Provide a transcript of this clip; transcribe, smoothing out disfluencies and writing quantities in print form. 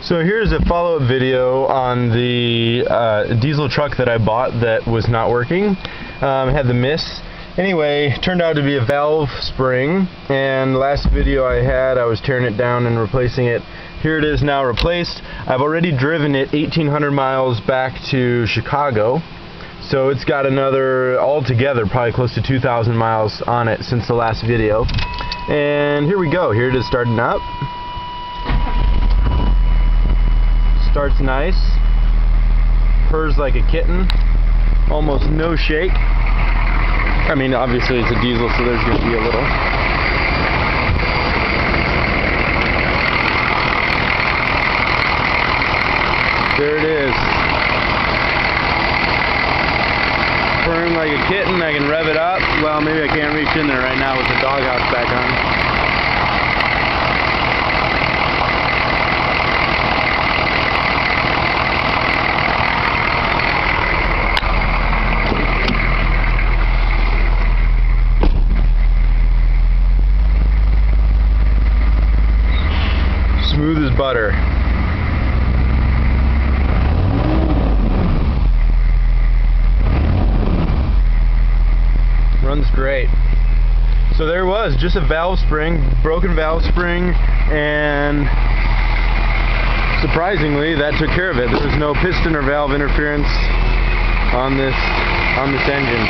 So here's a follow-up video on the diesel truck that I bought that was not working. Had the miss. Anyway, turned out to be a valve spring, and last video I had, I was tearing it down and replacing it. Here it is now replaced. I've already driven it 1,800 miles back to Chicago, so it's got another, altogether, probably close to 2,000 miles on it since the last video. And here we go. Here it is starting up. Starts nice, purrs like a kitten, almost no shake. I mean, obviously it's a diesel, so there's going to be a little. There it is. Purring like a kitten. I can rev it up. Well, maybe I can't reach in there right now with the doghouse back on. Smooth as butter. Runs great. So there was just a valve spring, broken valve spring, and surprisingly that took care of it. There was no piston or valve interference on this engine.